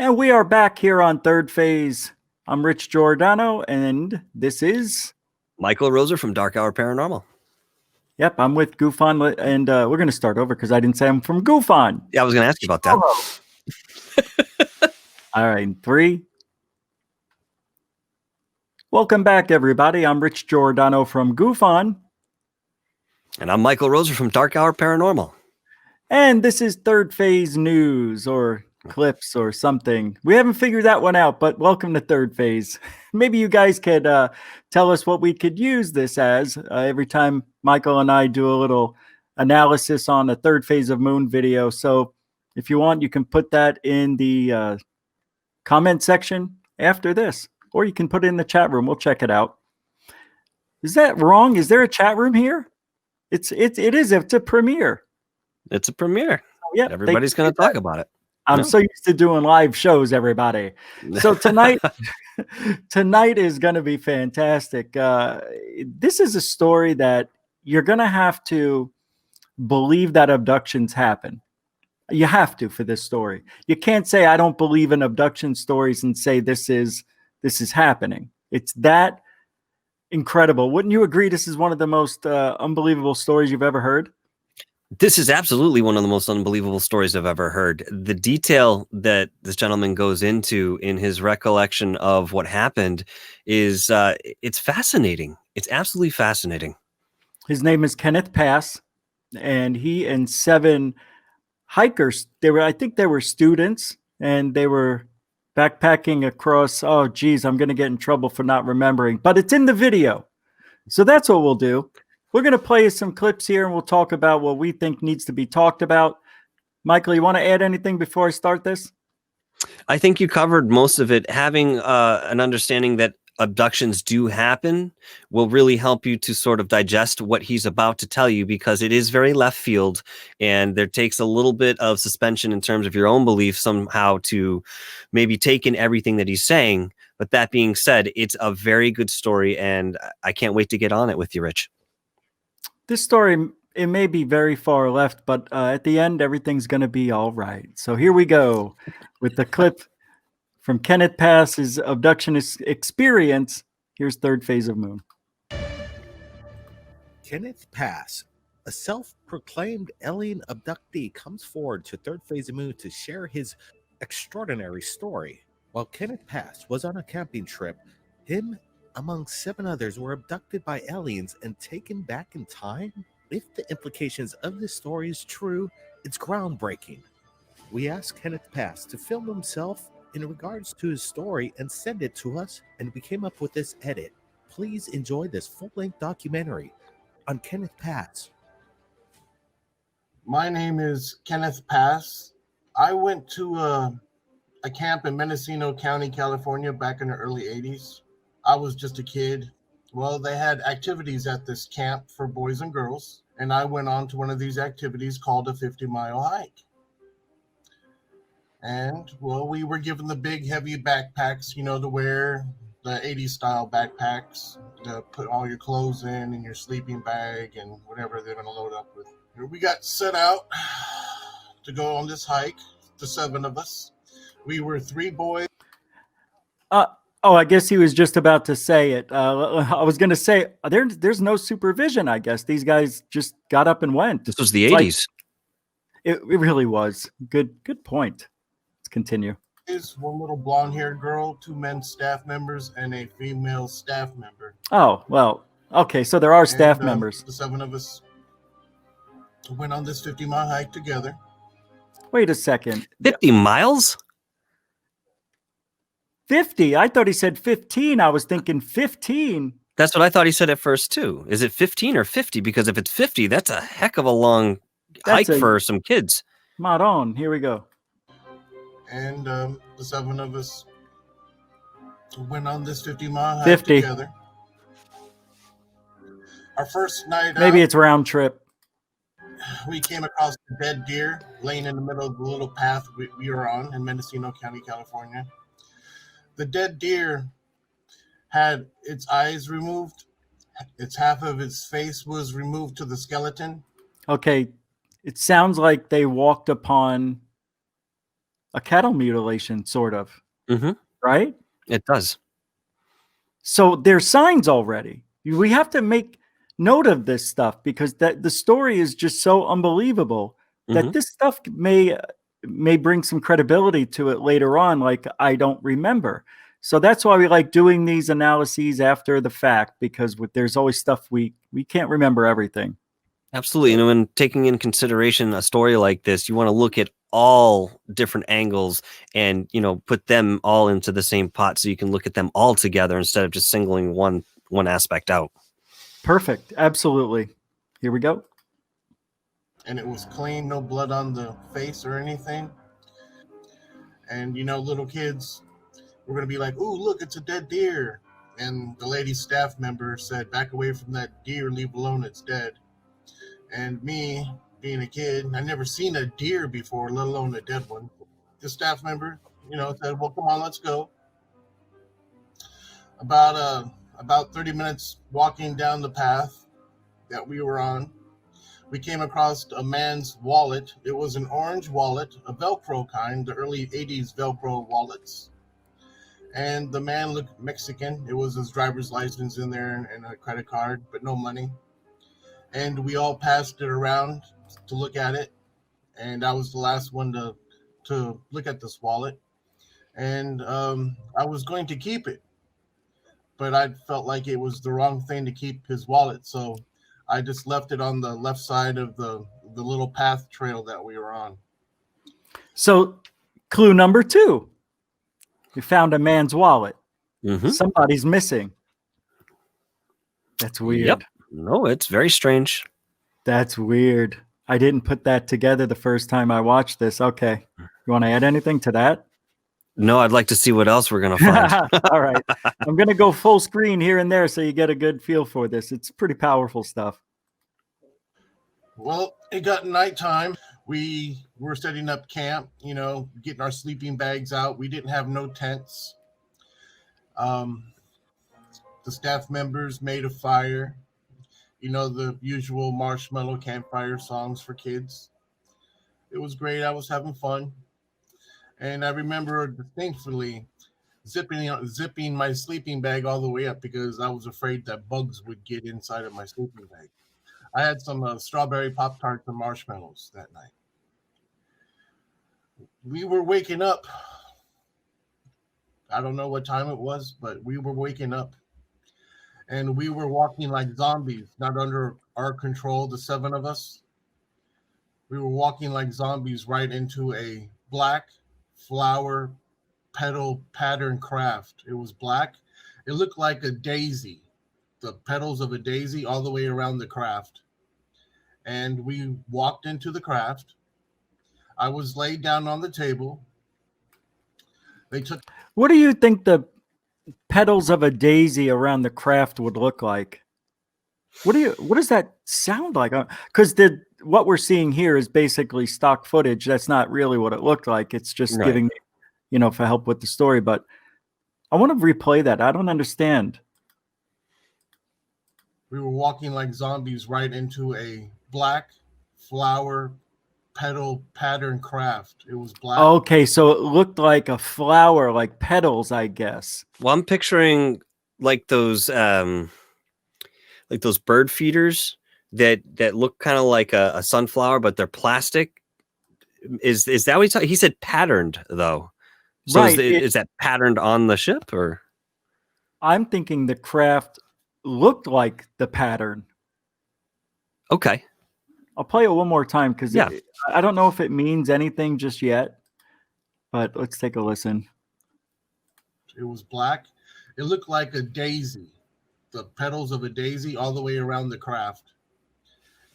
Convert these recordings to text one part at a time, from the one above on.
And we are back here on Third Phase. I'm Rich Giordano, and this is... Michael Roser from Dark Hour Paranormal. Yep, I'm with Goofon, and we're going to start over because I didn't say I'm from Goofon. Yeah, I was going to ask you about that. All right, 3. Welcome back, everybody. I'm Rich Giordano from Goofon. And I'm Michael Roser from Dark Hour Paranormal. And this is Third Phase News, or clips, or something. We haven't figured that one out, but welcome to Third Phase. Maybe you guys could tell us what we could use this as. Every time Michael and I do a little analysis on a Third Phase of Moon video. So if you want, you can put that in the comment section after this, or you can put it in the chat room. We'll check it out. Is that wrong? Is there a chat room here? It is. It's a premiere. It's a premiere. Yeah, everybody's going to talk about it. I'm so used to doing live shows, everybody. So tonight is going to be fantastic. This is a story that you're going to have to believe that abductions happen. You have to for this story. You can't say I don't believe in abduction stories and say this is happening. It's that incredible. Wouldn't you agree this is one of the most unbelievable stories you've ever heard? This is absolutely one of the most unbelievable stories I've ever heard. The detail that this gentleman goes into in his recollection of what happened is it's fascinating. It's absolutely fascinating. His name is Kenneth Pass, and he and 7 hikers, I think they were students, and they were backpacking across, oh geez, I'm going to get in trouble for not remembering, but it's in the video. So that's what we'll do. We're going to play some clips here, and we'll talk about what we think needs to be talked about. Michael, you want to add anything before I start this? I think you covered most of it. Having an understanding that abductions do happen will really help you to sort of digest what he's about to tell you, because it is very left field, and there takes a little bit of suspension in terms of your own belief somehow to maybe take in everything that he's saying. But that being said, it's a very good story, and I can't wait to get on it with you, Rich. This story, it may be very far left, but at the end, everything's going to be all right. So here we go with the clip from Kenneth Pass's abduction experience. Here's Third Phase of Moon. Kenneth Pass, a self-proclaimed alien abductee, comes forward to Third Phase of Moon to share his extraordinary story. While Kenneth Pass was on a camping trip, him among 7 others were abducted by aliens and taken back in time. If the implications of this story is true, it's groundbreaking. We asked Kenneth Pass to film himself in regards to his story and send it to us, and we came up with this edit. Please enjoy this full-length documentary on Kenneth Pass. My name is Kenneth Pass. I went to a camp in Mendocino County, California back in the early 80s. I was just a kid. Well, they had activities at this camp for boys and girls, and I went on to one of these activities called a 50-mile hike. And, well, we were given the big, heavy backpacks, to wear, the 80s style backpacks, to put all your clothes in and your sleeping bag and whatever they're going to load up with. We got set out to go on this hike, the 7 of us. We were 3 boys. Oh, I guess he was just about to say it. I was going to say there's no supervision. I guess these guys just got up and went. This was the 80s. It really was. Good point. Let's continue. Is one little blonde-haired girl, 2 men staff members, and a female staff member. Oh, well, okay. So there are staff members. The 7 of us went on this 50-mile hike together. Wait a second. 50 miles? 50. I thought he said 15. I was thinking 15. That's what I thought he said at first too. Is it 15 or 50? Because if it's 50, that's a heck of a long hike for some kids. Mod on. Here we go. And the 7 of us went on this 50-mile hike together. Our first night Maybe out, it's round trip. We came across a dead deer laying in the middle of the little path we were on in Mendocino County, California. The dead deer had its eyes removed. Its half of its face was removed to the skeleton. Okay. It sounds like they walked upon a cattle mutilation, sort of, Mhm. right? It does. So there's signs already. We have to make note of this stuff because that the story is just so unbelievable that Mhm. this stuff may bring some credibility to it later on, like I don't remember. So that's why we like doing these analyses after the fact, because there's always stuff we can't remember everything. Absolutely. And when taking in consideration a story like this, you want to look at all different angles and, put them all into the same pot so you can look at them all together instead of just singling one aspect out. Perfect. Absolutely. Here we go. And it was clean, no blood on the face or anything. And little kids were gonna be like, "Ooh, look, it's a dead deer." And the lady's staff member said, "Back away from that deer, leave alone, it's dead." And me, being a kid, I never seen a deer before, let alone a dead one. The staff member, said, "Well, come on, let's go." About 30 minutes walking down the path that we were on, we came across a man's wallet. It was an orange wallet, a Velcro kind, the early 80s Velcro wallets. And the man looked Mexican. It was his driver's license in there and a credit card, but no money. And we all passed it around to look at it. And I was the last one to look at this wallet. And I was going to keep it, but I felt like it was the wrong thing to keep his wallet. So I just left it on the left side of the little path trail that we were on. So clue number 2. You found a man's wallet. Mhm. Somebody's missing. That's weird. Yep. No, it's very strange. That's weird. I didn't put that together the first time I watched this. Okay. You want to add anything to that? No, I'd like to see what else we're going to find. All right. I'm going to go full screen here and there so you get a good feel for this. It's pretty powerful stuff. Well, it got nighttime. We were setting up camp, getting our sleeping bags out. We didn't have no tents. The staff members made a fire, the usual marshmallow campfire songs for kids. It was great. I was having fun. And I remember distinctly zipping my sleeping bag all the way up because I was afraid that bugs would get inside of my sleeping bag. I had some strawberry Pop-Tarts and marshmallows that night. We were waking up. I don't know what time it was, but we were waking up. And we were walking like zombies, not under our control, the 7 of us. We were walking like zombies right into a black flower petal pattern craft. It was black. It looked like a daisy, the petals of a daisy all the way around the craft. And we walked into the craft. I was laid down on the table. They took. What do you think the petals of a daisy around the craft would look like? What does that sound like? Because what we're seeing here is basically stock footage. That's not really what it looked like. It's just Right. giving, for help with the story. But I want to replay that. I don't understand. We were walking like zombies right into a black flower petal pattern craft. It was black. Okay, so it looked like a flower, like petals, I guess. Well, I'm picturing like those bird feeders that look kind of like a sunflower, but they're plastic. Is that what he said? Patterned though. So Right. is that patterned on the ship or? I'm thinking the craft looked like the pattern. Okay. I'll play it one more time because Yeah. I don't know if it means anything just yet, but let's take a listen. It was black. It looked like a daisy, the petals of a daisy all the way around the craft.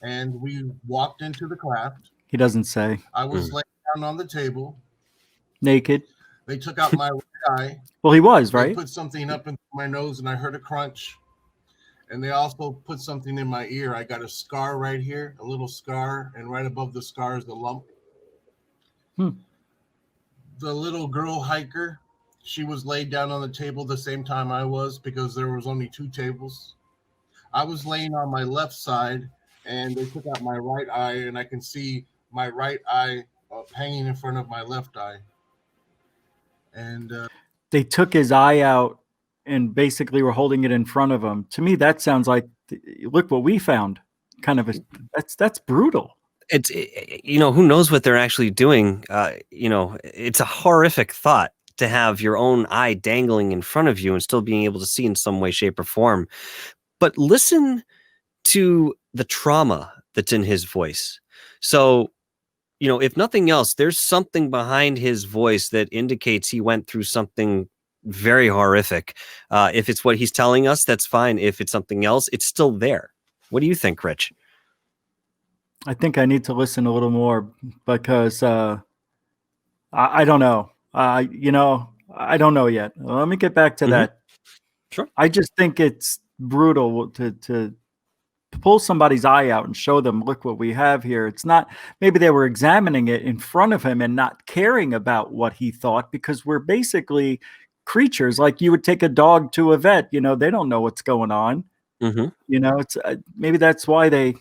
And we walked into the craft. He doesn't say. I was laying down on the table. Naked. They took out my right eye. Well, he was, They right? put something up in my nose and I heard a crunch. And they also put something in my ear. I got a scar right here, a little scar, and right above the scar is the lump. The little girl hiker, she was laid down on the table the same time I was because there was only 2 tables. I was laying on my left side, and they took out my right eye, and I can see my right eye hanging in front of my left eye. And They took his eye out and basically were holding it in front of him. To me, that sounds like, look what we found. Kind of that's brutal. It's who knows what they're actually doing. It's a horrific thought to have your own eye dangling in front of you and still being able to see in some way, shape, or form. But listen to the trauma that's in his voice. So, if nothing else, there's something behind his voice that indicates he went through something very horrific. If it's what he's telling us, that's fine. If it's something else, it's still there. What do you think, Rich? I think I need to listen a little more because I don't know. I don't know yet. Let me get back to that. Sure. I just think it's brutal to pull somebody's eye out and show them, look what we have here. It's not, maybe they were examining it in front of him and not caring about what he thought, because we're basically creatures. Like you would take a dog to a vet, they don't know what's going on. It's maybe that's why they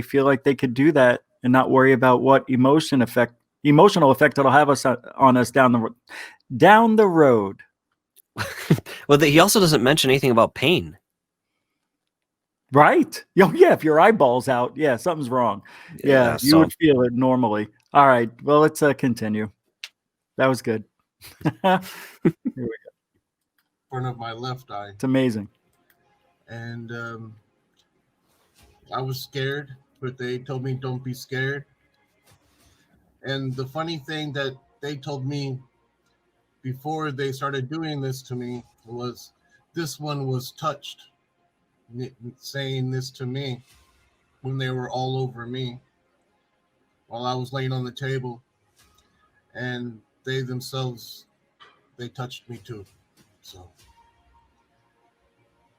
feel like they could do that and not worry about what emotional effect it'll have on us down the road. Well, he also doesn't mention anything about pain. Right. Yeah. If your eyeball's out, something's wrong. Yeah. You would feel it normally. All right. Well, let's continue. That was good. Here we go. Front of my left eye. It's amazing. And I was scared, but they told me don't be scared. And the funny thing that they told me before they started doing this to me was this one was touched, saying this to me when they were all over me while I was laying on the table, and they themselves, they touched me too. So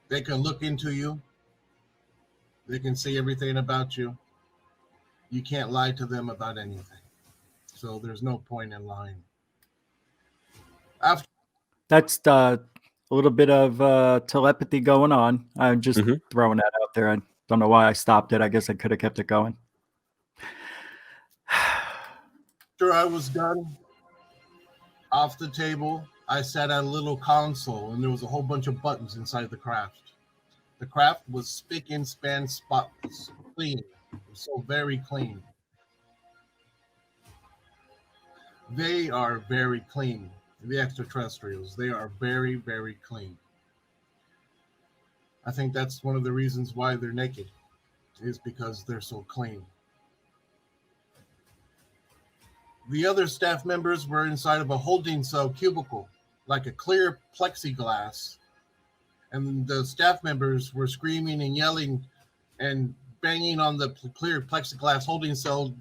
they can look into you, they can see everything about you. You can't lie to them about anything, so there's no point in lying. That's a little bit of telepathy going on. I'm just throwing that out there. I don't know why I stopped it. I guess I could have kept it going. After I was done, off the table, I sat at a little console, and there was a whole bunch of buttons inside the craft. The craft was spick and span spotless, clean. It was so very clean. They are very clean. The extraterrestrials, they are very, very clean. I think that's one of the reasons why they're naked, is because they're so clean. The other staff members were inside of a holding cell cubicle, like a clear plexiglass. And the staff members were screaming and yelling and banging on the clear plexiglass holding cell.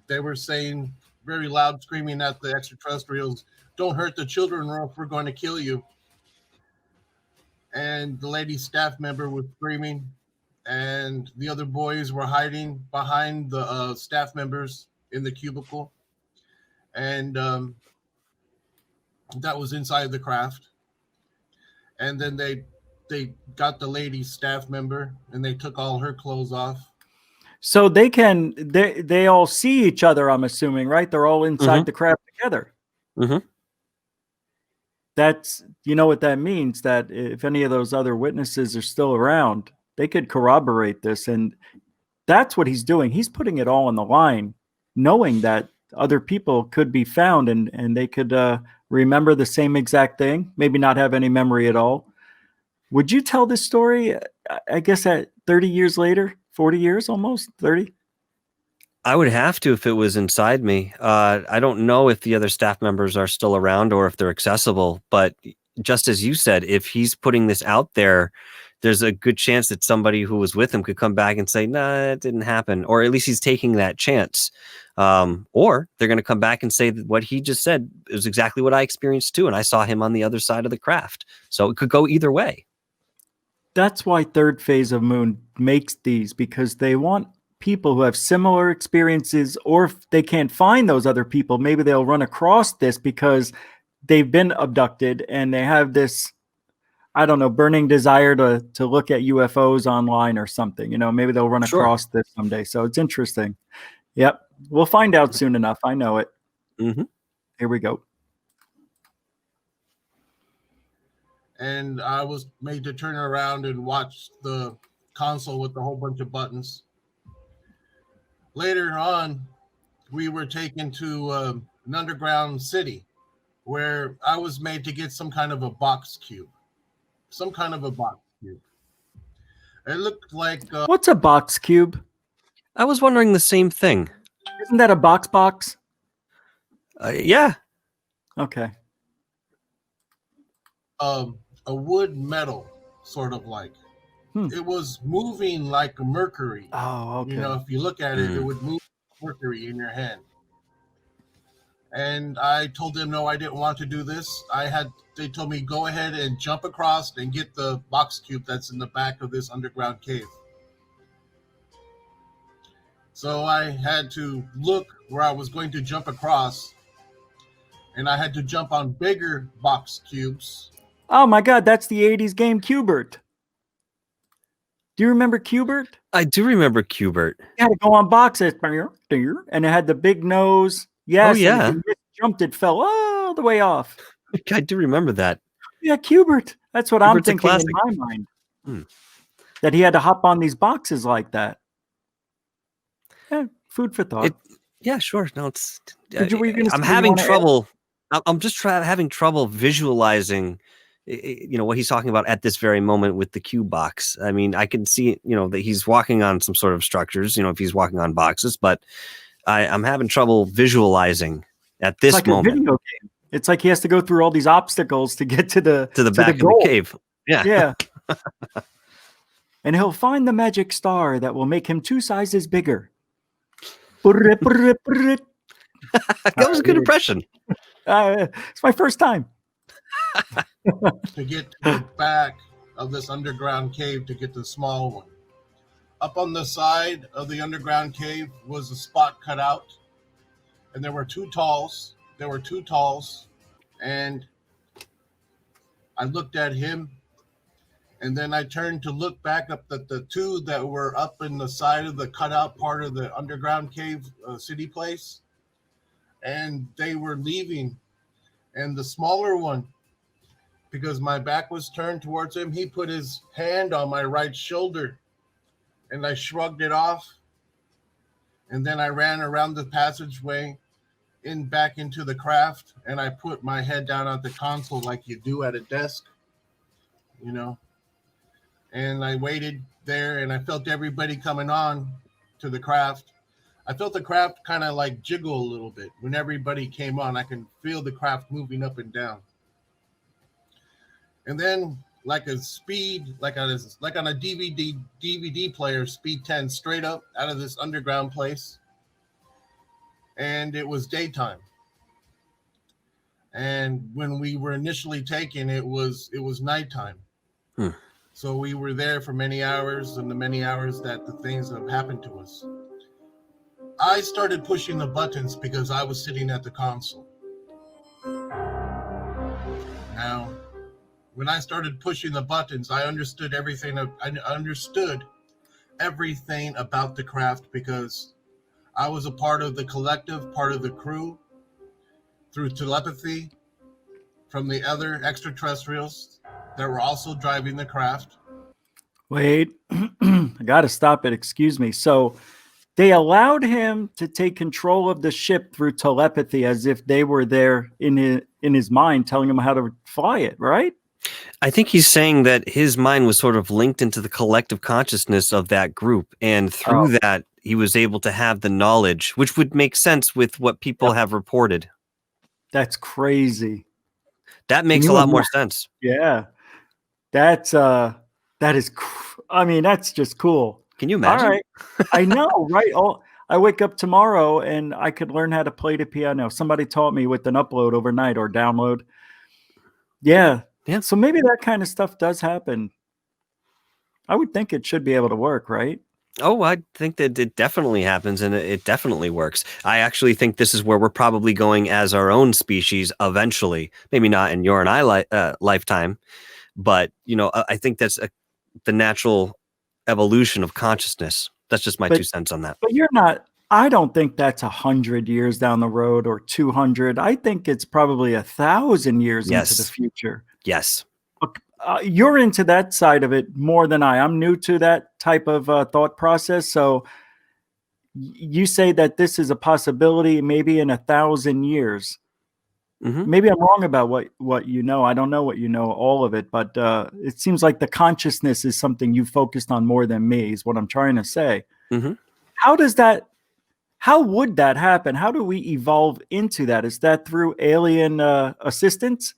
They were saying very loud, screaming at the extraterrestrials, "Don't hurt the children or else we're going to kill you." And the lady staff member was screaming, and the other boys were hiding behind the staff members in the cubicle. And that was inside the craft. And then they got the lady staff member, and they took all her clothes off. So they all see each other, I'm assuming, right? They're all inside the craft together. That's, what that means, that if any of those other witnesses are still around, they could corroborate this. And that's what he's doing. He's putting it all on the line, knowing that other people could be found and they could remember the same exact thing, maybe not have any memory at all. Would you tell this story, I guess, at 30 years later, 40 years, almost 30? I would have to if it was inside me. I don't know if the other staff members are still around or if they're accessible, but just as you said, if he's putting this out there, there's a good chance that somebody who was with him could come back and say, "Nah, it didn't happen," or at least he's taking that chance. Or they're going to come back and say that what he just said is exactly what I experienced too, and I saw him on the other side of the craft. So it could go either way. That's why Third Phase of Moon makes these, because they want people who have similar experiences, or if they can't find those other people, maybe they'll run across this because they've been abducted and they have this, I don't know, burning desire to look at UFOs online or something. Maybe they'll run across this someday. So it's interesting. Yep. We'll find out soon enough. I know it. Here we go. and I was made to turn around and watch the console with a whole bunch of buttons. Later on, we were taken to an underground city where I was made to get some kind of a box cube. Some kind of a box cube. It looked like What's a box cube? I was wondering the same thing. Isn't that a box? Yeah. Okay. a wood metal, sort of like. It was moving like mercury. Oh, okay. You know, if you look at it, it would move mercury in your hand. And I told them no, I didn't want to do this. They told me go ahead and jump across and get the box cube that's in the back of this underground cave. So I had to look where I was going to jump across, and I had to jump on bigger box cubes. Oh my God, that's the 80s game Cubert. Do you remember Cubert? I do remember Cubert. You had to go on boxes, and it had the big nose. Yes, yeah. And if you jumped, it fell all the way off. I do remember that. Yeah, Cubert. That's what I'm Cubert's a thinking in classic. my mind. That he had to hop on these boxes like that. Yeah, food for thought. Yeah, sure. No, it's. Were you gonna say I'm you having wanna add- trouble. I'm just having trouble visualizing, what he's talking about at this very moment with the cube box. I mean, I can see, that he's walking on some sort of structures, if he's walking on boxes, but I'm having trouble visualizing at this like moment. a video game. It's like he has to go through all these obstacles to get to the back of goal. the cave. Yeah. Yeah. And he'll find the magic star that will make him 2 sizes bigger. That was a good impression. It's my first time. To get to the back of this underground cave to get the small one. Up on the side of the underground cave was a spot cut out, and there were two talls. And I looked at him, and then I turned to look back up at the two that were up in the side of the cutout part of the underground cave city place, and they were leaving. And the smaller one, because my back was turned towards him, he put his hand on my right shoulder, and I shrugged it off. And then I ran around the passageway back into the craft, and I put my head down at the console like you do at a desk, and I waited there, and I felt everybody coming on to the craft. I felt the craft kind of like jiggle a little bit. When everybody came on, I can feel the craft moving up and down. And then like on a DVD player, speed 10 straight up out of this underground place. And it was daytime. And when we were initially taken, it was nighttime. So we were there for many hours, and the many hours that the things have happened to us. I started pushing the buttons because I was sitting at the console. Now, when I started pushing the buttons, I understood everything. I understood everything about the craft because I was a part of the collective, part of the crew, through telepathy from the other extraterrestrials that were also driving the craft. Wait, I got to stop it. Excuse me. So they allowed him to take control of the ship through telepathy as if they were there in his mind, telling him how to fly it, right? I think he's saying that his mind was sort of linked into the collective consciousness of that group. And through that, he was able to have the knowledge, which would make sense with what people have reported. That's crazy. That makes a lot more sense. Yeah. That's that's just cool. Can you imagine? All right. I know, right? I wake up tomorrow and I could learn how to play the piano. Somebody taught me with an upload overnight or download. Yeah. Yeah. So maybe that kind of stuff does happen. I would think it should be able to work, right? Oh, I think that it definitely happens, and it definitely works. I actually think this is where we're probably going as our own species eventually. Maybe not in your and I lifetime, but I think that's the natural evolution of consciousness. That's just my 2 cents on that. But you're not. I don't think that's 100 years down the road or 200. I think it's probably 1,000 years into the future. Yes. you're into that side of it more than I'm new to that type of thought process. So you say that this is a possibility maybe in 1,000 years. Mhm. Maybe I'm wrong about what you know. I don't know what you know, all of it, but it seems like the consciousness is something you focused on more than me, is what I'm trying to say. Mhm. How would that happen? How do we evolve into that? Is that through alien assistance?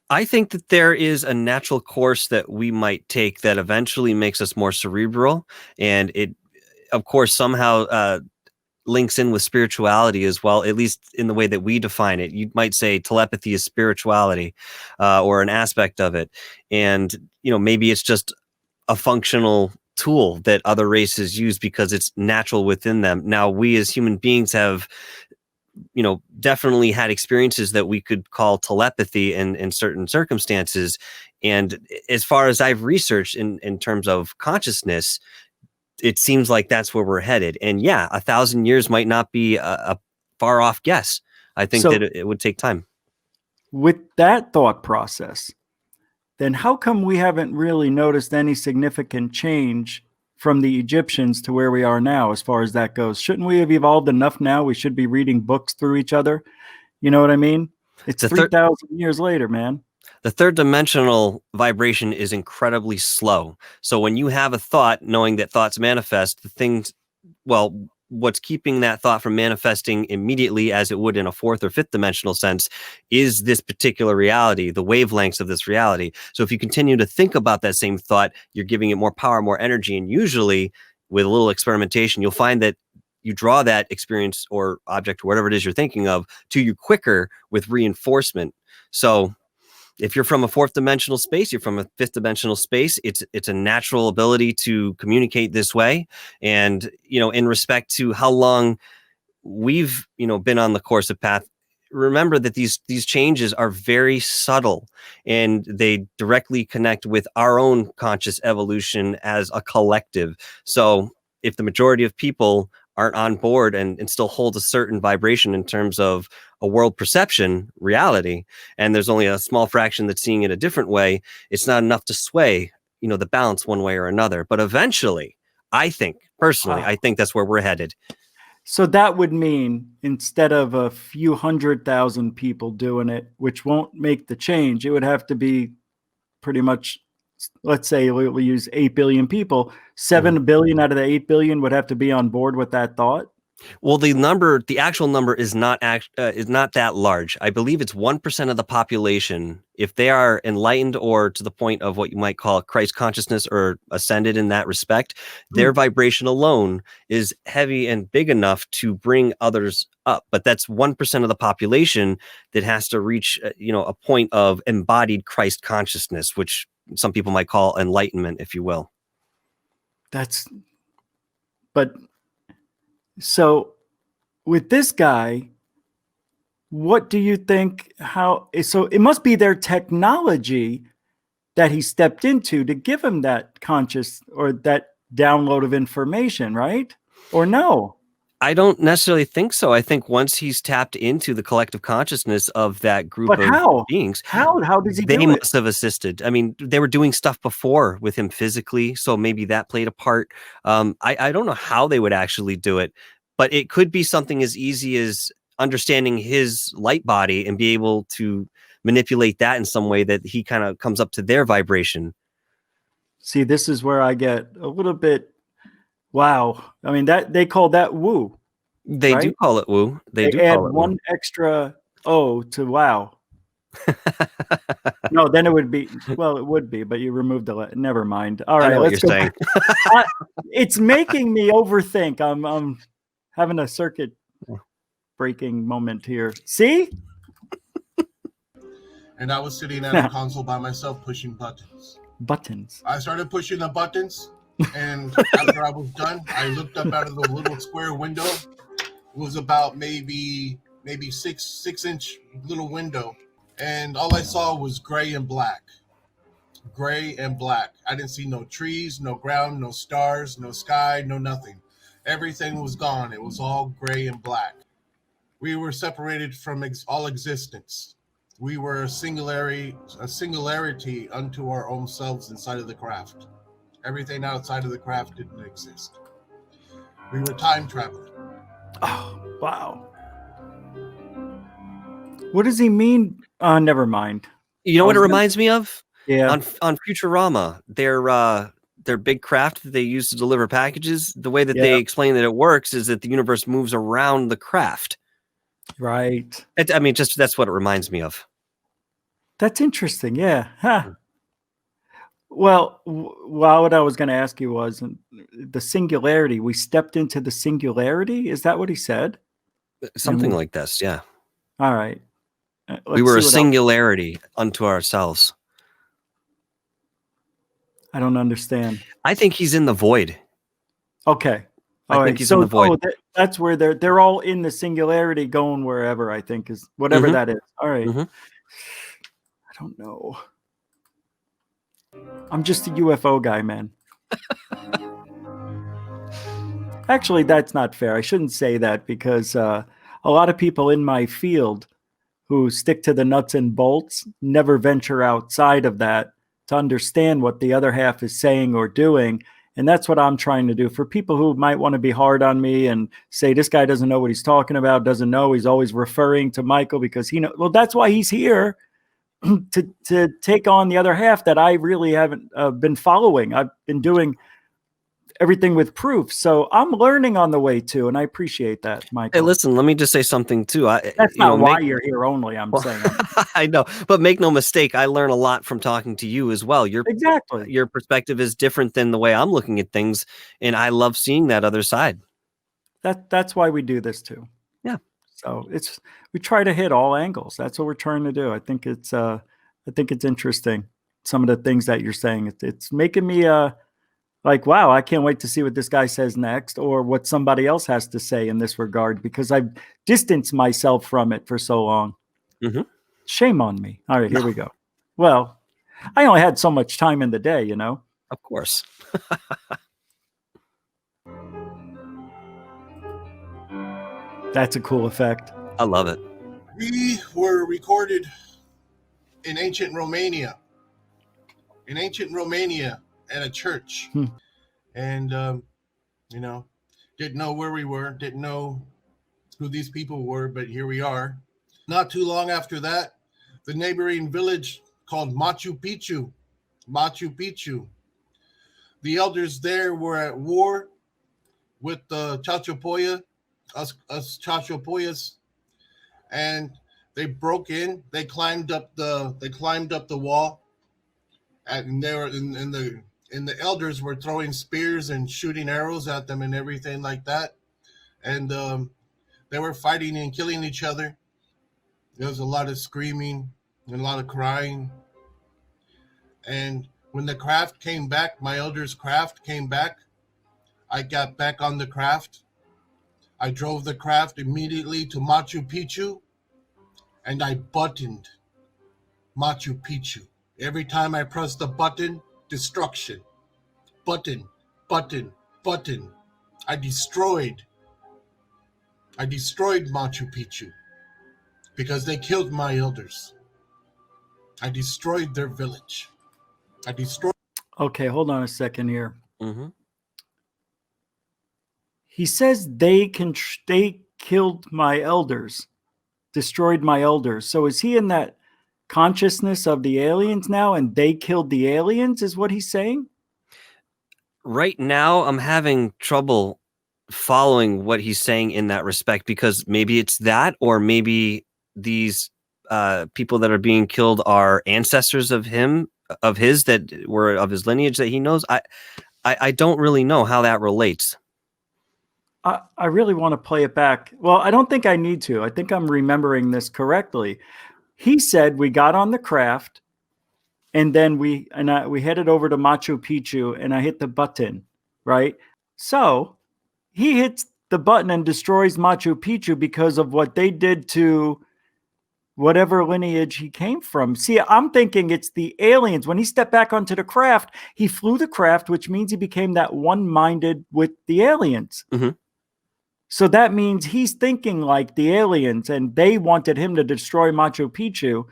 I think that there is a natural course that we might take that eventually makes us more cerebral, and it, of course, somehow links in with spirituality as well, at least in the way that we define it. You might say telepathy is spirituality, or an aspect of it, and maybe it's just a functional tool that other races use because it's natural within them. Now, we as human beings have definitely had experiences that we could call telepathy in certain circumstances. And as far as I've researched in terms of consciousness, it seems like that's where we're headed. And yeah, 1,000 years might not be a far off guess. I think that So it would take time. with that thought process, then how come we haven't really noticed any significant change from the Egyptians to where we are now as far as that goes? Shouldn't we have evolved enough now? We should be reading books through each other. You know what I mean? It's The third 3,000 years later, man. the third dimensional vibration is incredibly slow. So when you have a thought, knowing that thoughts manifest, the things, well, what's keeping that thought from manifesting immediately as it would in a fourth or fifth dimensional sense is this particular reality, the wavelengths of this reality. So if you continue to think about that same thought, you're giving it more power, more energy. And usually with a little experimentation, you'll find that you draw that experience or object, or whatever it is you're thinking of, to you quicker with reinforcement. So if you're from a fourth dimensional space, you're from a fifth dimensional space, it's a natural ability to communicate this way. And in respect to how long we've been on the course of path, remember that these changes are very subtle, and they directly connect with our own conscious evolution as a collective. So if the majority of people aren't on board and still hold a certain vibration in terms of a world perception reality, and there's only a small fraction that's seeing it a different way, it's not enough to sway the balance one way or another. But eventually, I think personally, Wow. I think that's where we're headed. So that would mean instead of a few 100,000 people doing it, which won't make the change, it would have to be pretty much, let's say we'll use 8 billion people, 7 billion out of the 8 billion would have to be on board with that thought. Well, the actual number is not that large. I believe it's 1% of the population. If they are enlightened or to the point of what you might call Christ consciousness or ascended in that respect, their vibration alone is heavy and big enough to bring others up. But that's 1% of the population that has to reach, a point of embodied Christ consciousness, which some people might call enlightenment, if you will. But so with this guy, what do you think? So it must be their technology that he stepped into to give him that conscious or that download of information, right? Or no? I don't necessarily think so. I think once he's tapped into the collective consciousness of that group But of how? beings, How does he they do it? must have assisted. I mean, they were doing stuff before with him physically, so maybe that played a part. I don't know how they would actually do it, but it could be something as easy as understanding his light body and be able to manipulate that in some way that he kind of comes up to their vibration. See, this is where I get a little bit, wow. I mean, that they call that woo, They do right? call it woo. They They do add call it woo. one extra O to wow. No, then it would be, well, it would be, but you removed the never mind. All I right, know what let's you're go saying. back. It's making me overthink. I'm having a circuit breaking moment here. See? And I was sitting at a console by myself pushing buttons. Buttons. I started pushing the buttons, and after I was done, I looked up out of the little square window. It was about maybe 6-inch little window, and all I saw was gray and black. Gray and black. I didn't see no trees, no ground, no stars, no sky, no nothing. Everything was gone. It was all gray and black. We were separated from all existence. we were a singularity unto our own selves inside of the craft. Everything outside of the craft didn't exist. We were time traveling. Oh, wow. What does he mean? Never mind. You know I what it was gonna- reminds me of? Yeah. On Futurama, their big craft that they use to deliver packages, the way that Yeah. they explain that it works is that the universe moves around the craft. Right. I mean, just that's what it reminds me of. That's interesting. Yeah. Huh. Well, what I was going to ask you was the singularity. We stepped into the singularity. Is that what he said? Something And- like this, yeah. All right. We Let's were see a what else. singularity unto ourselves. I don't understand. I think he's in the void. Okay. I All think right. he's in the void. That's where they're all in the singularity going wherever, I think, is whatever Mhm. that is. All right. Mhm. I don't know. I'm just a UFO guy, man. Actually, that's not fair. I shouldn't say that because a lot of people in my field who stick to the nuts and bolts never venture outside of that to understand what the other half is saying or doing. And that's what I'm trying to do. For people who might want to be hard on me and say, this guy doesn't know what he's talking about, doesn't know, he's always referring to Michael because he knows. Well, that's why he's here. to take on the other half that I really haven't been following. I've been doing everything with proof. So I'm learning on the way too, and I appreciate that, Michael. Hey, listen, let me just say something too. That's not why you're here only, I'm saying. I know, but make no mistake, I learn a lot from talking to you as well. Exactly. Your perspective is different than the way I'm looking at things, and I love seeing that other side. That's why we do this too. Yeah. So we try to hit all angles. That's what we're trying to do. I think it's interesting. Some of the things that you're saying. It's making me like, wow, I can't wait to see what this guy says next or what somebody else has to say in this regard because I've distanced myself from it for so long. Mm-hmm. Shame on me. All right, here we go. Well, I only had so much time in the day, you know. Of course. That's a cool effect. I love it. We were recorded in ancient Romania. In ancient Romania at a church. And, didn't know where we were, didn't know who these people were, but here we are. Not too long after that, the neighboring village called Machu Picchu. Machu Picchu. The elders there were at war with the Chachapoya, us Chachapoyas, and they broke in. They climbed up the wall, and they were and the elders were throwing spears and shooting arrows at them and everything like that, and they were fighting and killing each other. There was a lot of screaming and a lot of crying, and when the craft came back, my elder's craft came back, I got back on the craft. I drove the craft immediately to Machu Picchu, and I buttoned Machu Picchu. Every time I pressed the button, destruction. Button, button, button. I destroyed Machu Picchu because they killed my elders. I destroyed their village. Okay, hold on a second here. Mm-hmm. He says they killed my elders, destroyed my elders. So is he in that consciousness of the aliens now and they killed the aliens is what he's saying? Right now, I'm having trouble following what he's saying in that respect because maybe it's that, or maybe these people that are being killed are ancestors of his that were of his lineage that he knows. I don't really know how that relates. I really want to play it back. Well, I don't think I need to. I think I'm remembering this correctly. He said we got on the craft and then we headed over to Machu Picchu and I hit the button, right? So he hits the button and destroys Machu Picchu because of what they did to whatever lineage he came from. See, I'm thinking it's the aliens. When he stepped back onto the craft, he flew the craft, which means he became that one-minded with the aliens. Mm-hmm. So that means he's thinking like the aliens and they wanted him to destroy Machu Picchu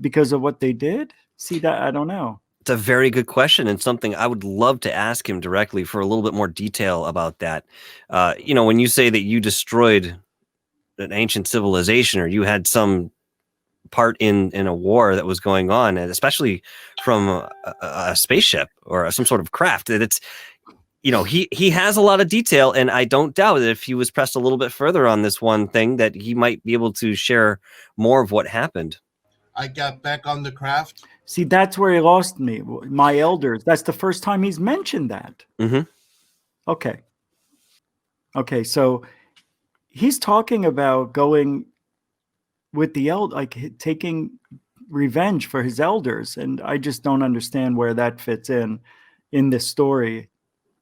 because of what they did? See, that I don't know. It's a very good question, and something I would love to ask him directly for a little bit more detail about that. When you say that you destroyed an ancient civilization, or you had some part in a war that was going on, and especially from a spaceship or some sort of craft, that it's, he has a lot of detail, and I don't doubt that if he was pressed a little bit further on this one thing, that he might be able to share more of what happened. I got back on the craft. See, that's where he lost me. My elders. That's the first time he's mentioned that. Mm-hmm. Okay, so he's talking about going with the taking revenge for his elders, and I just don't understand where that fits in this story,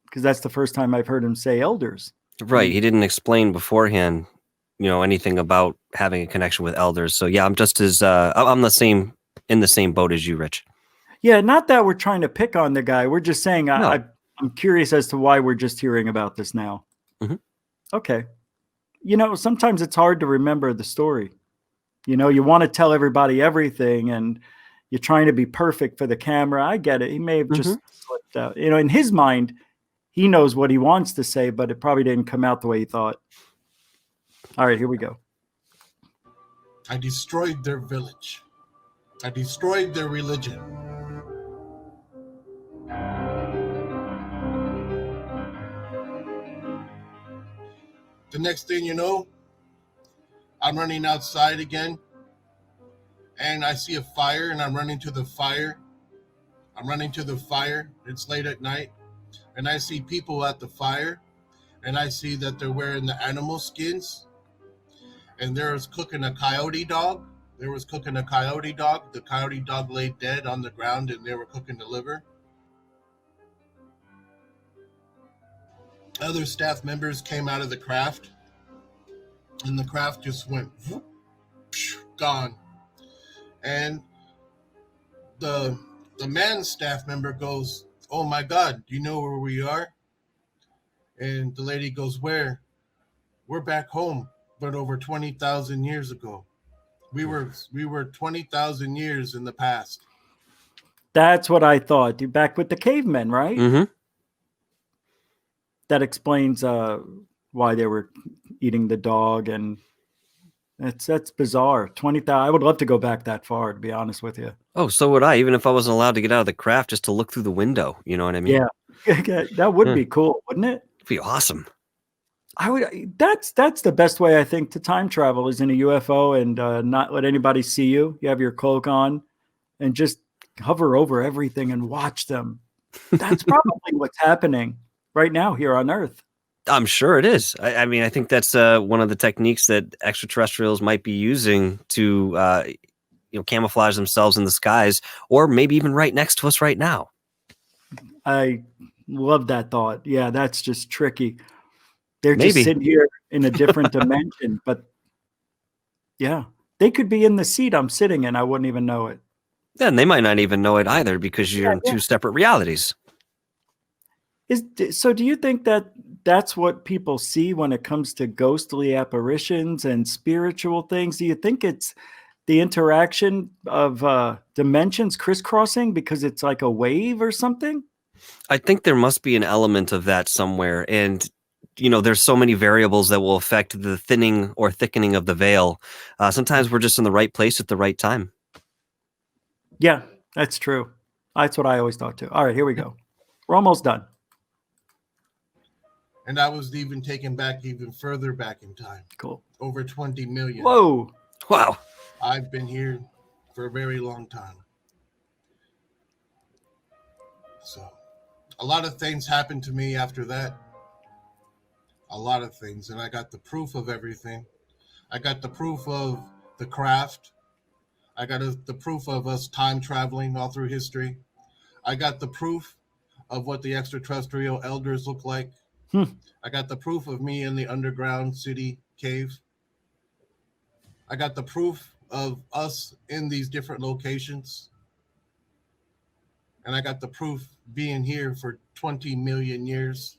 because that's the first time I've heard him say elders. Right. He didn't explain beforehand, anything about having a connection with elders. So yeah, I'm just as I'm in the same boat as you, Rich. Yeah, not that we're trying to pick on the guy. We're just saying No. I'm curious as to why we're just hearing about this now. Mhm. Okay. Sometimes it's hard to remember the story. You want to tell everybody everything, and you're trying to be perfect for the camera. I get it. He may have just slipped out. In his mind, he knows what he wants to say, but it probably didn't come out the way he thought. All right, here we go. I destroyed their village. I destroyed their religion. The next thing you know, I'm running outside again, and I see a fire, and I'm running to the fire. It's late at night, and I see people at the fire, and I see that they're wearing the animal skins, and there was cooking a coyote dog. The coyote dog lay dead on the ground, and they were cooking the liver. Other staff members came out of the craft, and the craft just went whoop, gone. And the man staff member goes, "Oh my God, do you know where we are?" And the lady goes, "Where?" "We're back home, but over 20,000 years ago. We were 20,000 years in the past." That's what I thought. You're back with the cavemen, right? Mm-hmm. That explains why they were eating the dog, and that's bizarre. 20,000. I would love to go back that far, to be honest with you. Oh, so would I, even if I wasn't allowed to get out of the craft, just to look through the window. You know what I mean? Yeah, that would be cool, wouldn't it? It'd be awesome. I would. That's the best way, I think, to time travel, is in a UFO and not let anybody see you. You have your cloak on, and just hover over everything and watch them. That's probably what's happening right now here on Earth. I'm sure it is. I mean, I think that's one of the techniques that extraterrestrials might be using to, camouflage themselves in the skies, or maybe even right next to us right now. I love that thought. Yeah, that's just tricky. They're Maybe. just sitting here in a different dimension, but yeah, they could be in the seat I'm sitting in. I wouldn't even know it. Then they might not even know it either, because you're in two separate realities. So do you think that that's what people see when it comes to ghostly apparitions and spiritual things? Do you think it's the interaction of dimensions crisscrossing because it's like a wave or something? I think there must be an element of that somewhere. And, there's so many variables that will affect the thinning or thickening of the veil. Sometimes we're just in the right place at the right time. Yeah, that's true. That's what I always thought too. All right, here we go. We're almost done. And I was even taken back even further back in time. Cool. Over 20 million. Whoa. Wow. I've been here for a very long time. So, a lot of things happened to me after that. A lot of things. And I got the proof of everything. I got the proof of the craft. I got the proof of us time traveling all through history. I got the proof of what the extraterrestrial elders look like. I got the proof of me in the underground city cave. I got the proof of us in these different locations. And I got the proof being here for 20 million years.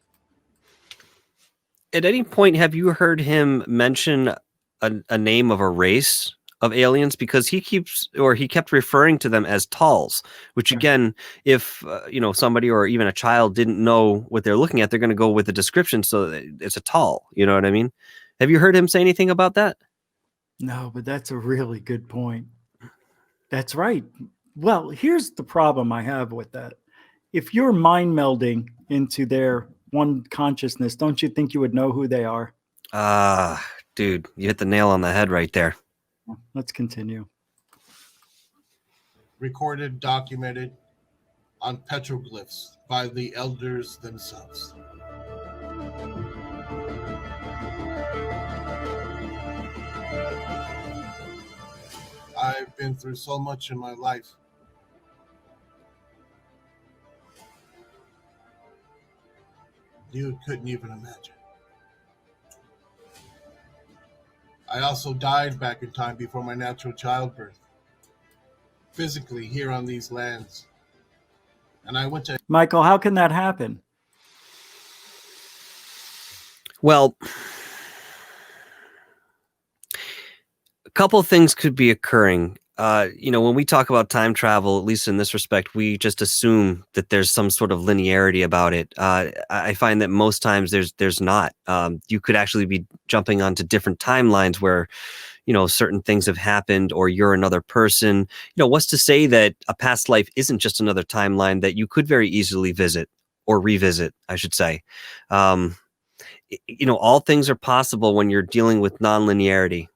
At any point, have you heard him mention a name of a race of aliens because he kept referring to them as talls, which again, if somebody or even a child didn't know what they're looking at, they're going to go with the description. So it's a tall, you know what I mean? Have you heard him say anything about that? No, but that's a really good point. That's right. Well, here's the problem I have with that. If you're mind melding into their one consciousness, don't you think you would know who they are? Dude, you hit the nail on the head right there. Let's continue. Recorded, documented on petroglyphs by the elders themselves. I've been through so much in my life. You couldn't even imagine. I also died back in time before my natural childbirth, physically here on these lands. And I went to... Michael, how can that happen? Well, a couple of things could be occurring. When we talk about time travel, at least in this respect, we just assume that there's some sort of linearity about it. I find that most times there's not. You could actually be jumping onto different timelines where, certain things have happened, or you're another person. What's to say that a past life isn't just another timeline that you could very easily visit or revisit, I should say. All things are possible when you're dealing with non-linearity.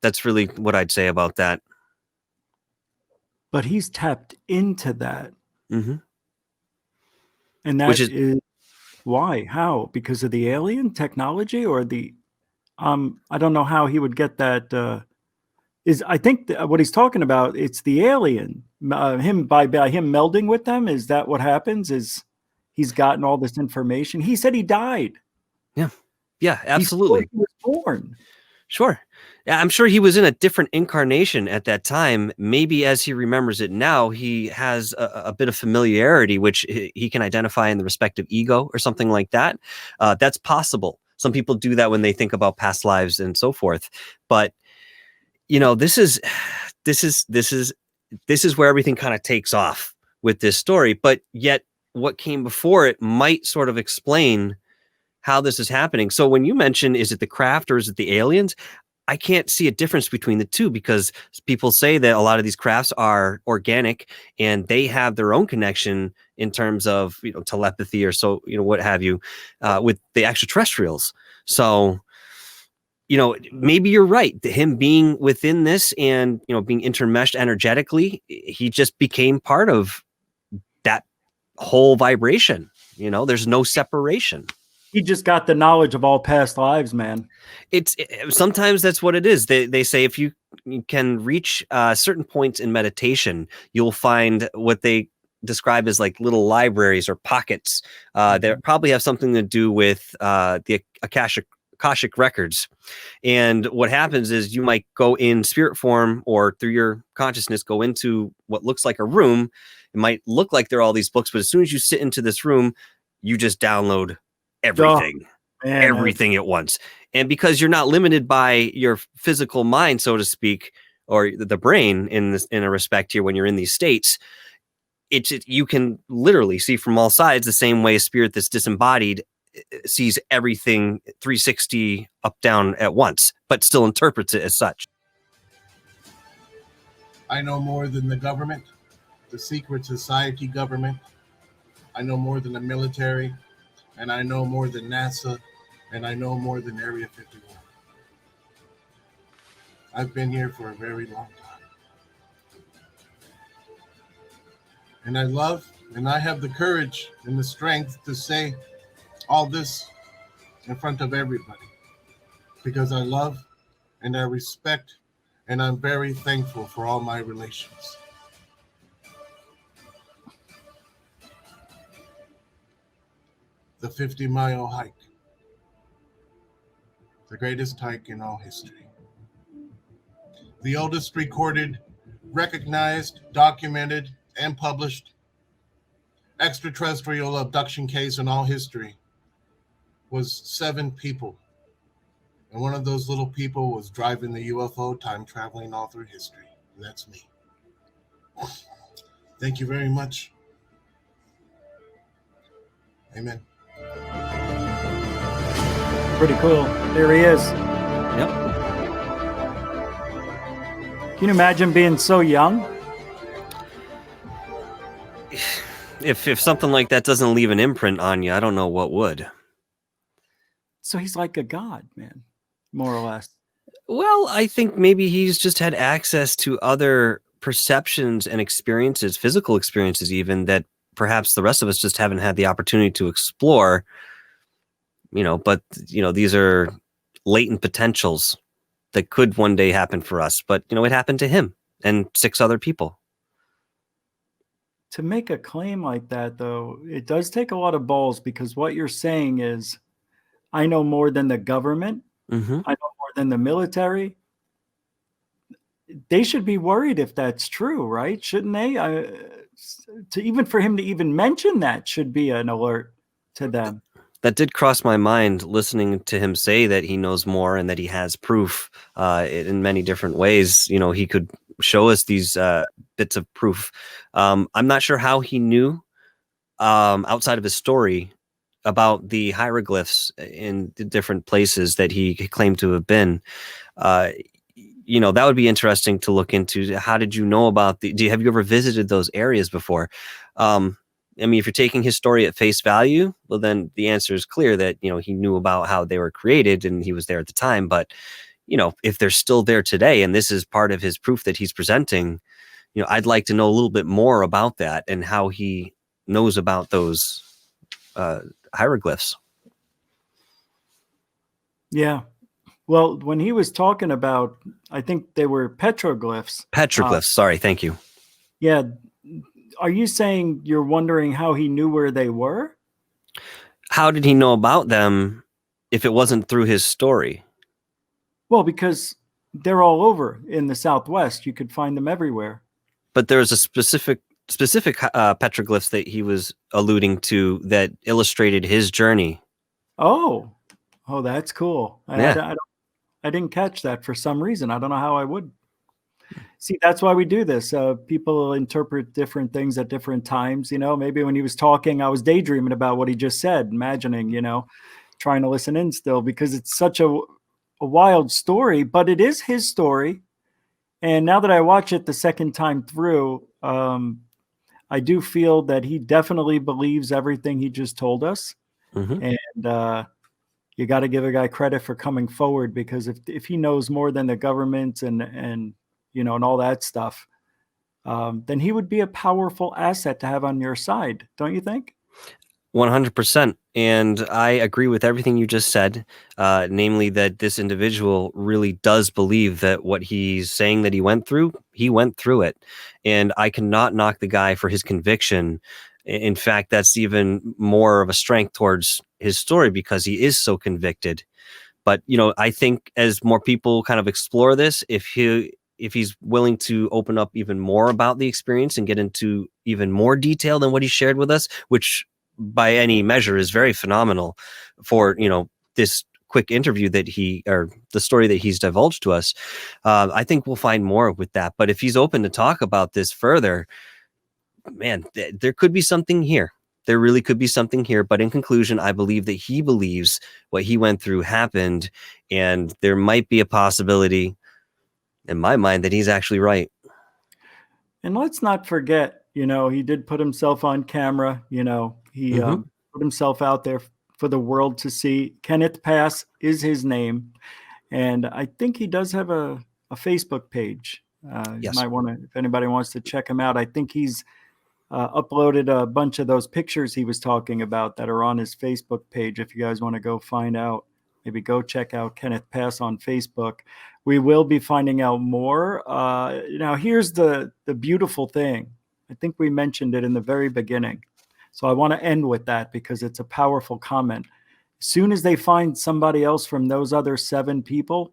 That's really what I'd say about that. But he's tapped into that. Mm-hmm. And that is why? How? Because of the alien technology or the... I don't know how he would get that. I think what he's talking about, it's the alien. Him by him melding with them. Is that what happens? Is he's gotten all this information? He said he died. Yeah, absolutely. He was born. Sure. Yeah, I'm sure he was in a different incarnation at that time. Maybe as he remembers it now, he has a bit of familiarity, which he can identify in the respective ego or something like that. That's possible. Some people do that when they think about past lives and so forth. But this is where everything kind of takes off with this story. But yet, what came before it might sort of explain how this is happening. So when you mention, is it the craft or is it the aliens? I can't see a difference between the two because people say that a lot of these crafts are organic and they have their own connection in terms of telepathy or so what have you with the extraterrestrials. So maybe you're right. Him being within this and being intermeshed energetically, he just became part of that whole vibration. There's no separation. He just got the knowledge of all past lives, man. Sometimes that's what it is. They say if you can reach certain points in meditation, you'll find what they describe as like little libraries or pockets that probably have something to do with the akashic records. And what happens is you might go in spirit form or through your consciousness, go into what looks like a room. It might look like there are all these books, but as soon as you sit into this room, you just download everything at once. And because you're not limited by your physical mind, so to speak, or the brain in a respect here, when you're in these states, you can literally see from all sides the same way a spirit that's disembodied sees everything 360 up, down at once, but still interprets it as such. I know more than the government, the secret society government. I know more than the military. And I know more than NASA, and I know more than Area 51. I've been here for a very long time. And I love, and I have the courage and the strength to say all this in front of everybody. Because I love and I respect, and I'm very thankful for all my relations. The 50-mile hike, the greatest hike in all history. The oldest recorded, recognized, documented, and published extraterrestrial abduction case in all history was 7 people And one of those little people was driving the UFO, time traveling all through history. And that's me. Thank you very much. Amen. Pretty cool. There he is. Yep. Can you imagine being so young? If something like that doesn't leave an imprint on you, I don't know what would. So he's like a god, man, more or less. Well, I think maybe he's just had access to other perceptions and experiences, physical experiences even, that perhaps the rest of us just haven't had the opportunity to explore. But these are latent potentials that could one day happen for us. But it happened to him and 6 other people. To make a claim like that, though, it does take a lot of balls, because what you're saying is, I know more than the government. Mm-hmm. I know more than the military. They should be worried if that's true, right? Shouldn't they? Even for him to even mention that should be an alert to them. That did cross my mind, listening to him say that he knows more and that he has proof in many different ways. He could show us these bits of proof. I'm not sure how he knew outside of his story about the hieroglyphs in the different places that he claimed to have been. That would be interesting to look into. How did you know about have you ever visited those areas before? If you're taking his story at face value, well, then the answer is clear that, he knew about how they were created and he was there at the time. But, if they're still there today, and this is part of his proof that he's presenting, I'd like to know a little bit more about that and how he knows about those hieroglyphs. Yeah. Well, when he was talking about, I think they were petroglyphs. Petroglyphs. Sorry. Thank you. Yeah. Are you saying you're wondering how he knew where they were? How did he know about them if it wasn't through his story? Well, because they're all over in the Southwest. You could find them everywhere. But there's a specific petroglyphs that he was alluding to that illustrated his journey. Oh, that's cool. Yeah. I didn't catch that for some reason. I don't know how I would. See, that's why we do this. People interpret different things at different times. Maybe when he was talking, I was daydreaming about what he just said, imagining, trying to listen in still, because it's such a wild story, but it is his story. And now that I watch it the second time through, I do feel that he definitely believes everything he just told us. Mm-hmm. And you got to give a guy credit for coming forward, because if he knows more than the government and and all that stuff, then he would be a powerful asset to have on your side. Don't you think? 100%. And I agree with everything you just said, namely that this individual really does believe that what he's saying that he went through it. And I cannot knock the guy for his conviction. In fact, that's even more of a strength towards his story, because he is so convicted. But, I think as more people kind of explore this, if he's willing to open up even more about the experience and get into even more detail than what he shared with us, which by any measure is very phenomenal for, this quick interview or the story that he's divulged to us, I think we'll find more with that. But if he's open to talk about this further, man, there could be something here. There really could be something here. But in conclusion, I believe that he believes what he went through happened, and there might be a possibility in my mind that he's actually right. And let's not forget, he did put himself on camera. He put himself out there for the world to see. Kenneth Pass is his name. And I think he does have a Facebook page. Yes. You might want to, if anybody wants to check him out. I think he's uploaded a bunch of those pictures he was talking about that are on his Facebook page. If you guys want to go find out, maybe go check out Kenneth Pass on Facebook. We will be finding out more. Now, here's the beautiful thing. I think we mentioned it in the very beginning. So I want to end with that, because it's a powerful comment. As soon as they find somebody else from those other 7 people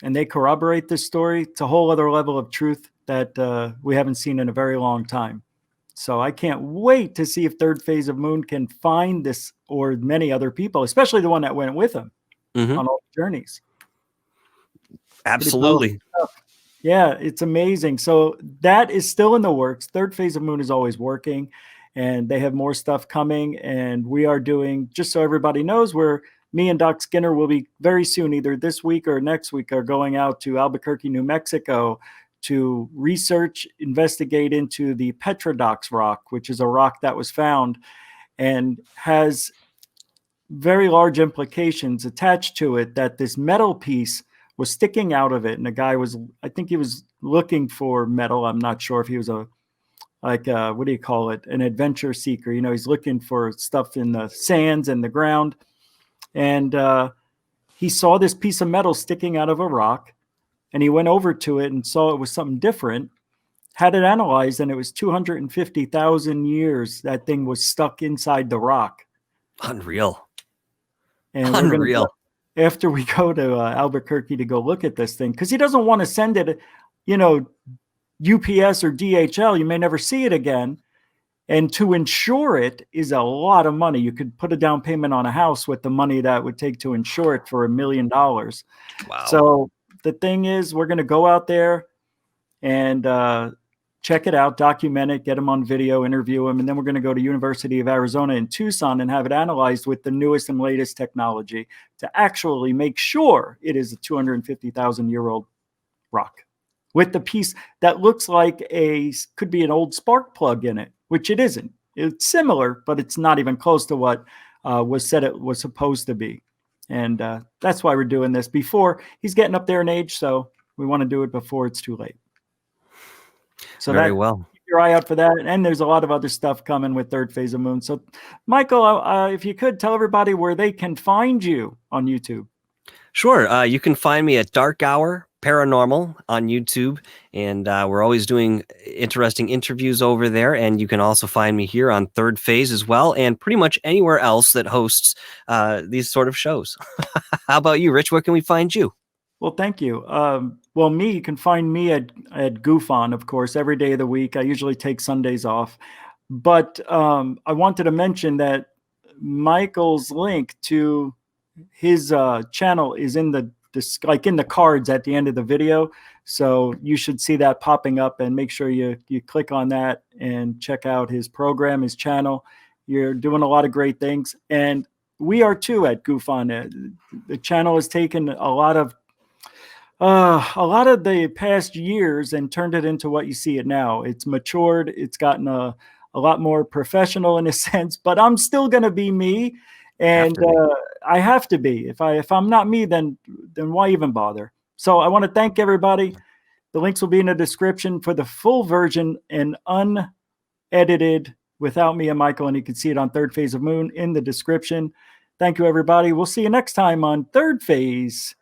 and they corroborate this story, it's a whole other level of truth that we haven't seen in a very long time. So I can't wait to see if Third Phase of Moon can find this or many other people, especially the one that went with him. Mhm. on all the journeys. Absolutely. Yeah, it's amazing. So that is still in the works. Third phase of Moon is always working, and they have more stuff coming. And we are doing, just so everybody knows, me and Doc Skinner will be very soon, either this week or next week, are going out to Albuquerque, New Mexico to research, investigate into the Petrodox rock, which is a rock that was found and has very large implications attached to it, that this metal piece was sticking out of it. And the guy was, I think he was looking for metal. I'm not sure if he was what do you call it? An adventure seeker. You know, he's looking for stuff in the sands and the ground. And he saw this piece of metal sticking out of a rock, and he went over to it and saw it was something different, had it analyzed, and it was 250,000 years that thing was stuck inside the rock. Unreal. And we're going to go, after we go to Albuquerque to go look at this thing, because he doesn't want to send it, you know, UPS or DHL. You may never see it again. And to insure it is a lot of money. You could put a down payment on a house with the money that would take to insure it for $1 million. Wow. So the thing is, we're going to go out there and check it out, document it, get them on video, interview them, and then we're going to go to University of Arizona in Tucson and have it analyzed with the newest and latest technology to actually make sure it is a 250,000-year-old rock with the piece that looks like could be an old spark plug in it, which it isn't. It's similar, but it's not even close to what was said it was supposed to be. And that's why we're doing this before he's getting up there in age. So we want to do it before it's too late. So very well. Keep your eye out for that. And there's a lot of other stuff coming with Third Phase of Moon. So Michael, if you could tell everybody where they can find you on YouTube. Sure. You can find me at Dark Hour Paranormal on YouTube, and we're always doing interesting interviews over there. And you can also find me here on Third Phase as well, and pretty much anywhere else that hosts these sort of shows. How about you, Rich? Where can we find you? Well, thank you. Well, you can find me at GoofOn, of course, every day of the week. I usually take Sundays off. But I wanted to mention that Michael's link to his channel is in the cards at the end of the video. So you should see that popping up, and make sure you click on that and check out his program, his channel. You're doing a lot of great things. And we are too at GoofOn. The channel has taken a lot of the past years and turned it into what you see it now. It's matured. It's gotten a lot more professional in a sense, but I'm still going to be me. And I have to be. If I'm not me, then why even bother? So I want to thank everybody. The links will be in the description for the full version and unedited without me and Michael, and you can see it on Third Phase of Moon in the description. Thank you, everybody. We'll see you next time on Third Phase